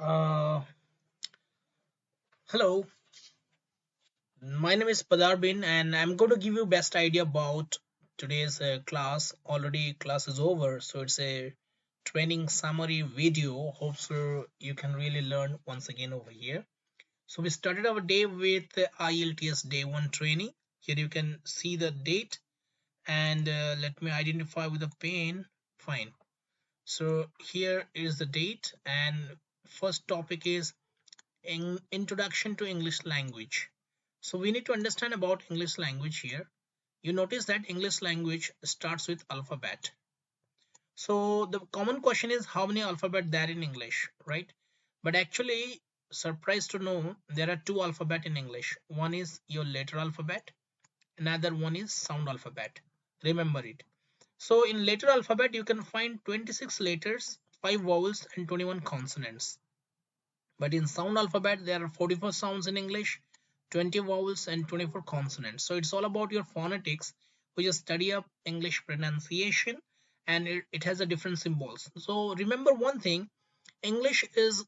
Uh, Hello, my name is Padarbin and I'm going to give you best idea about today's class. Already class is over, so it's a training summary video. Hope so you can really learn once again over here. So we started our day with IELTS day 1 training. Here you can see the date and let me identify with a pen. Fine. So here is the date and first topic is introduction to English language. So we need to understand about English language here. You notice that English language starts with alphabet. So the common question is how many alphabet there in English, right? But actually, surprised to know there are two alphabet in English. One is your letter alphabet, another one is sound alphabet. Remember it. So in letter alphabet, you can find 26 letters, 5 vowels and 21 consonants. But in sound alphabet, there are 44 sounds in English, 20 vowels and 24 consonants. So it's all about your phonetics, which is study of English pronunciation, and it has a different symbols. So remember one thing, English is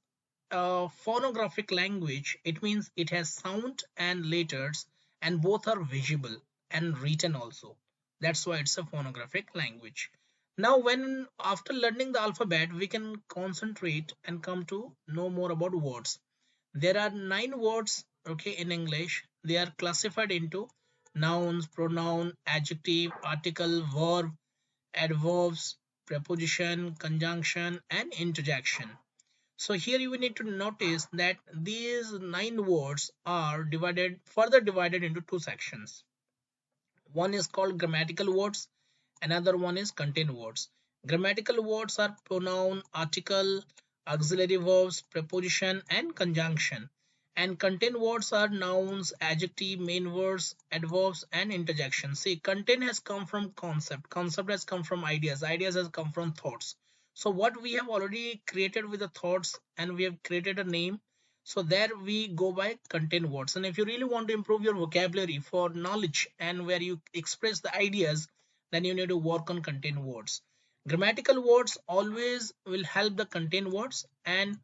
a phonographic language. It means it has sound and letters and both are visible and written also. That's why it's a phonographic language. Now when after learning the alphabet we can concentrate and come to know more about words. There are 9 words, okay, in English. They are classified into nouns, pronoun, adjective, article, verb, adverbs, preposition, conjunction and interjection. So here you will need to notice that these 9 words are further divided into 2 sections. One is called grammatical words, another one is content words. Grammatical words are pronoun, article, auxiliary verbs, preposition and conjunction. And content words are nouns, adjective, main words, adverbs and interjection. See, content has come from concept has come from ideas has come from thoughts. So what we have already created with the thoughts and we have created a name, so there we go by content words. And if you really want to improve your vocabulary for knowledge and where you express the ideas, then you need to work on content words. Grammatical words always will help the content words and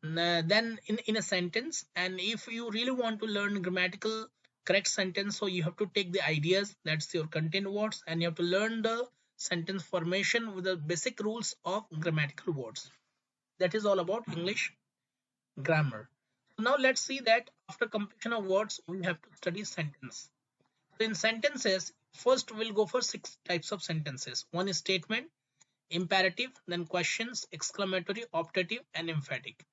then in a sentence. And if you really want to learn grammatical correct sentence, so you have to take the ideas, that's your content words, and you have to learn the sentence formation with the basic rules of grammatical words. That is all about English grammar. Now let's see that after completion of words, we have to study sentence. So in sentences, first we'll go for 6 types of sentences. One is statement, imperative, then questions, exclamatory, optative, and emphatic.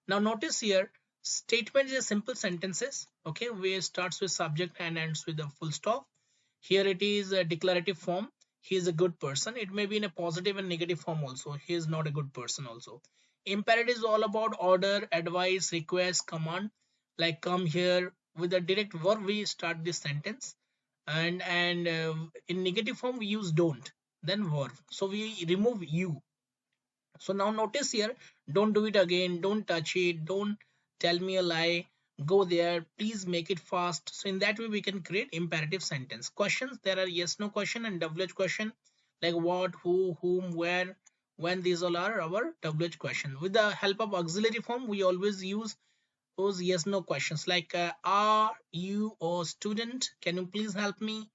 Now notice here, statement is a simple sentences, okay, where starts with subject and ends with a full stop. Here it is a declarative form. He is a good person. It may be in a positive and negative form also. He is not a good person also. Imperative is all about order, advice, request, command. Like come here, with a direct verb we start this sentence. And in negative form we use don't, then verb. So we remove you. So now notice here, don't do it again, don't touch it, don't tell me a lie, go there, please make it fast. So in that way we can create imperative sentence. Questions, there are yes no question and WH question, like what, who, whom, where, when. These all are our WH question. With the help of auxiliary form we always use those yes no questions, like are you a student, can you please help me,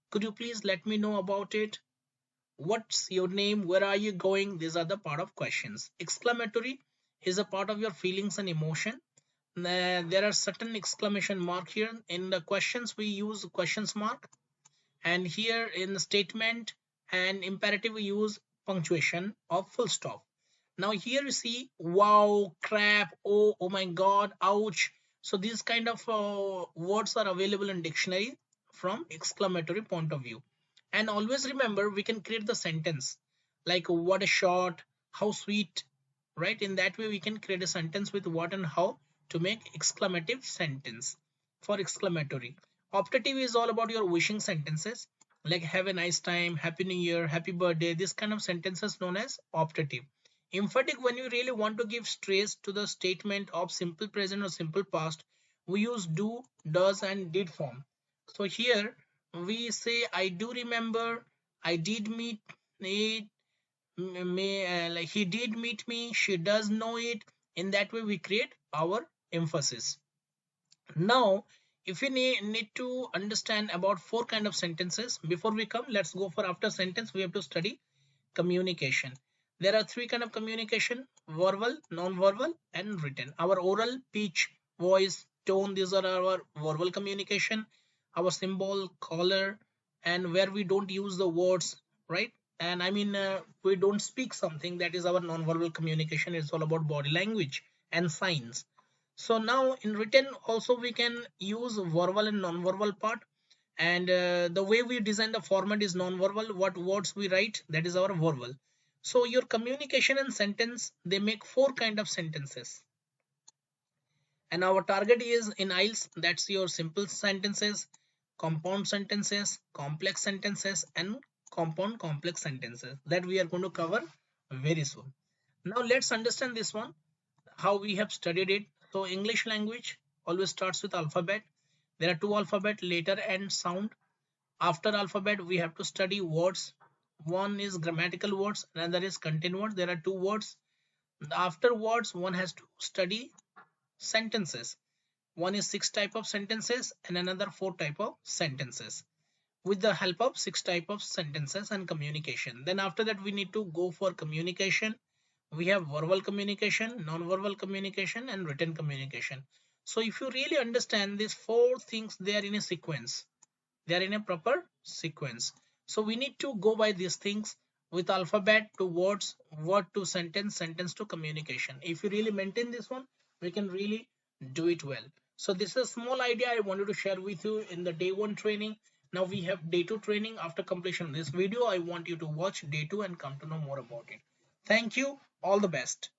could you please let me know about it, what's your name, where are you going. These are the part of questions. Exclamatory is a part of your feelings and emotion. There are certain exclamation mark here. In the questions we use questions mark, and here in the statement and imperative we use punctuation of full stop. Now here you see wow, crap, oh my god, ouch. So these kind of words are available in dictionary from exclamatory point of view. And always remember, we can create the sentence like what a shot, how sweet, right? In that way we can create a sentence with what and how to make exclamative sentence. For exclamatory, optative is all about your wishing sentences, like have a nice time, happy new year, happy birthday. This kind of sentences known as optative. Emphatic, when you really want to give stress to the statement of simple present or simple past, we use do, does and did form. So here we say I do remember, I did meet it, like he did meet me, she does know it, In that way we create our emphasis. Now if we need to understand about four kind of sentences, before we come, let's go for after sentence we have to study communication. There are three kind of communication: verbal, non-verbal and written. Our oral, pitch, voice, tone, these are our verbal communication. Our symbol, color, and where we don't use the words, right? And I mean we don't speak something, that is our non-verbal communication. It's all about body language and signs. So now in written also we can use verbal and non-verbal part, and the way we design the format is non-verbal. What words we write, that is our verbal. So your communication and sentence, they make four kind of sentences, and our target is in IELTS, that's your simple sentences, compound sentences, complex sentences and compound complex sentences, that we are going to cover very soon. Now let's understand this one, how we have studied it. So English language always starts with alphabet. There are two alphabet, letter and sound. After alphabet we have to study words. One is grammatical words, another is content words. There are two words. After words one has to study sentences. One is six type of sentences and another four type of sentences, with the help of six type of sentences and communication. Then after that we need to go for communication. We have verbal communication, non-verbal communication and written communication. So if you really understand these four things, they are in a sequence, they are in a proper sequence. So we need to go by these things, with alphabet to words, word to sentence, sentence to communication. If you really maintain this one, we can really do it well. So this is a small idea I wanted to share with you in the day one training. Now we have day two training. After completion of this video, I want you to watch day two and come to know more about it. Thank you. All the best.